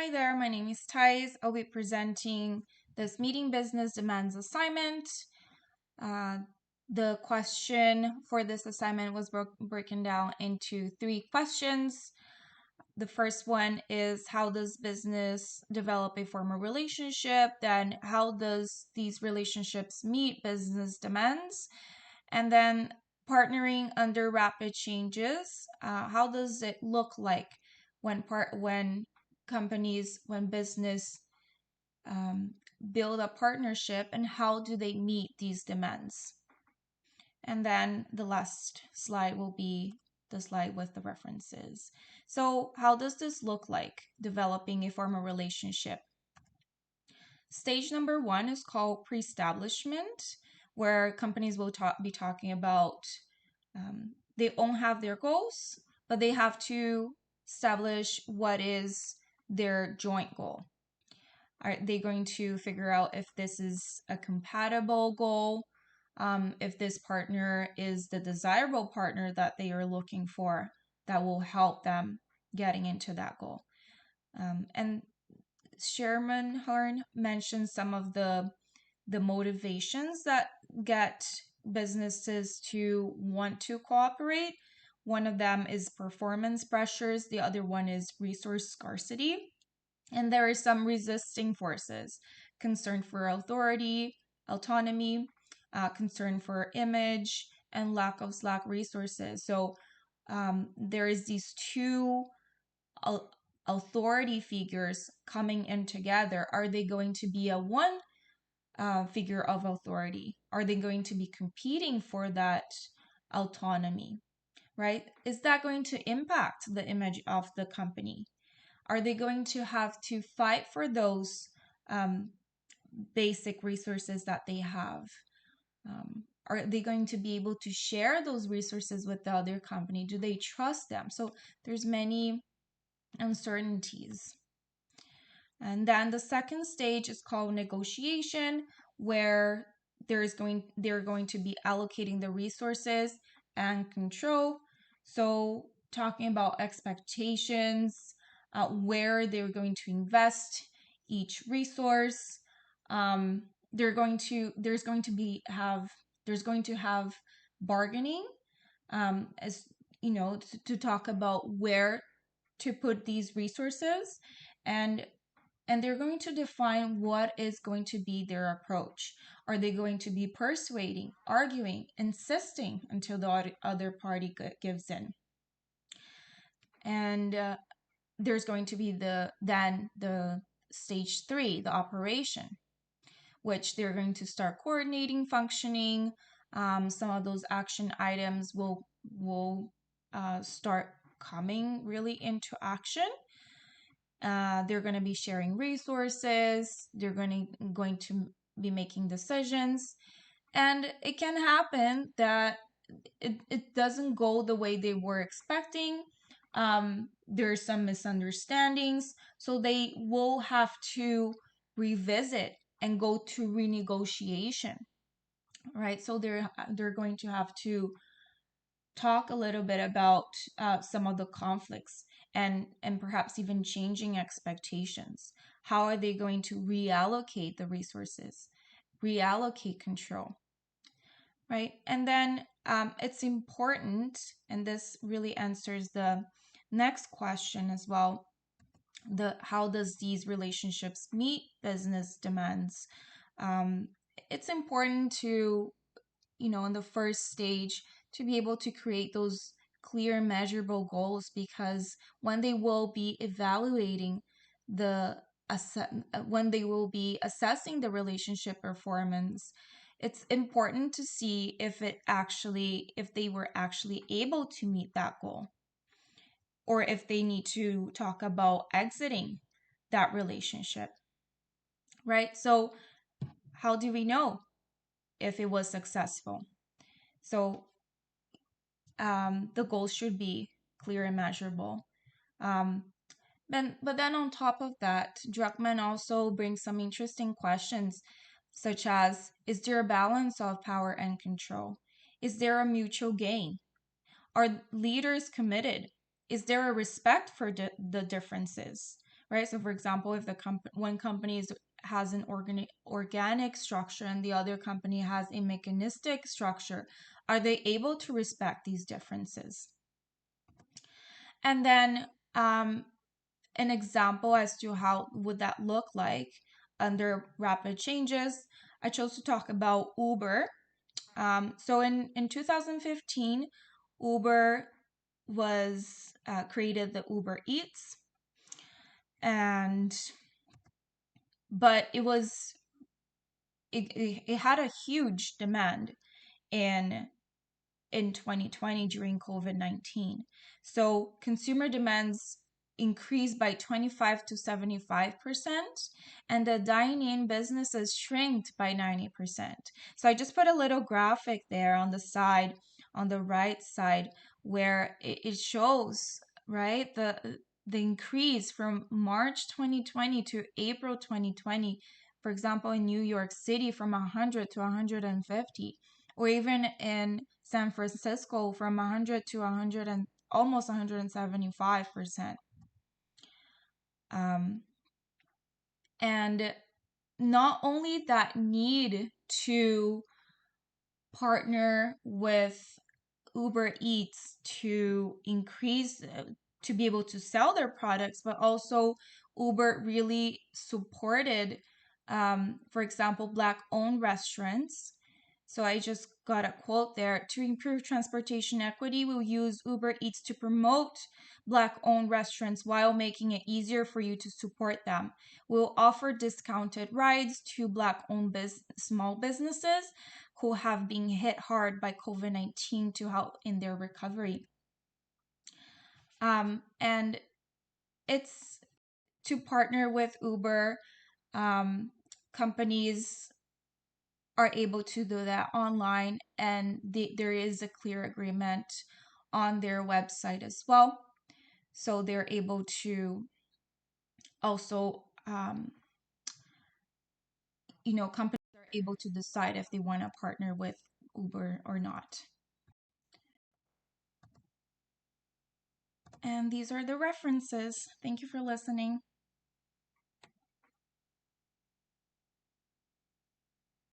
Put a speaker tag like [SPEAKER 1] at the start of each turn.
[SPEAKER 1] Hi there, my name is Thais. I'll be presenting this meeting business demands assignment. Uh, the question for this assignment was broken down into 3 questions. The first one is, how does business develop a formal relationship? Then how does these relationships meet business demands? And then partnering under rapid changes. How does it look like when companies, when business um, build a partnership, and how do they meet these demands? And then the last slide will be the slide with the references. So how does this look like, developing a formal relationship? Stage number 1 is called pre-establishment, where companies will be talking about they won't have their goals, but they have to establish what is their joint goal. Are they going to figure out if this is a compatible goal, if this partner is the desirable partner that they are looking for that will help them getting into that goal? And Sherman Hearn mentioned some of the motivations that get businesses to want to cooperate. One of them is performance pressures, the other one is resource scarcity. And there are some resisting forces: concern for authority, autonomy, concern for image, and lack of slack resources. So there is these two authority figures coming in together. Are they going to be a one figure of authority? Are they going to be competing for that autonomy, right? Is that going to impact the image of the company? Are they going to have to fight for those basic resources that they have? Are they going to be able to share those resources with the other company? Do they trust them? So there's many uncertainties. And then the second stage is called negotiation, where they're going to be allocating the resources and control. So talking about expectations, where they're going to invest each resource. There's going to have bargaining, as you know, to talk about where to put these resources, and they're going to define what is going to be their approach. Are they going to be persuading, arguing, insisting until the other party gives in? And there's going to be the stage 3, the operation, which they're going to start coordinating, functioning. Some of those action items will start coming really into action. They're going to be sharing resources. They're going to be making decisions. And it can happen that it doesn't go the way they were expecting. There's some misunderstandings. So they will have to revisit and go to renegotiation, right? So they're going to have to talk a little bit about some of the conflicts, and perhaps even changing expectations. How are they going to reallocate the resources, reallocate control, right? And then it's important, and this really answers the next question as well, how does these relationships meet business demands? It's important to, in the first stage, to be able to create those clear measurable goals, because when they will be evaluating when they will be assessing the relationship performance, it's important to see if they were actually able to meet that goal, or if they need to talk about exiting that relationship, right? So how do we know if it was successful? So the goals should be clear and measurable. But then on top of that, Druckmann also brings some interesting questions, such as, is there a balance of power and control? Is there a mutual gain? Are leaders committed? Is there a respect for the differences? right? So for example, if one company has an organic structure and the other company has a mechanistic structure, are they able to respect these differences? And then an example as to how would that look like under rapid changes, I chose to talk about Uber. So in 2015, Uber was created the Uber Eats, but it had a huge demand in 2020 during COVID-19. So consumer demands increased by 25 to 75%, and the dine-in businesses shrinked by 90%. So I just put a little graphic there on the side, on the right side, where it shows, right, the increase from March 2020 to April 2020, for example, in New York City from 100 to 150, or even in San Francisco from 100 to 100 and almost 175%. And not only that need to partner with Uber Eats to increase, to be able to sell their products, but also Uber really supported, for example, Black-owned restaurants. So I just got a quote there. To improve transportation equity, we'll use Uber Eats to promote Black-owned restaurants while making it easier for you to support them. We'll offer discounted rides to Black-owned small businesses who have been hit hard by COVID-19 to help in their recovery. And it's to partner with Uber. Companies are able to do that online, and there is a clear agreement on their website as well. So they're able to also, companies are able to decide if they want to partner with Uber or not. And these are the references. Thank you for listening.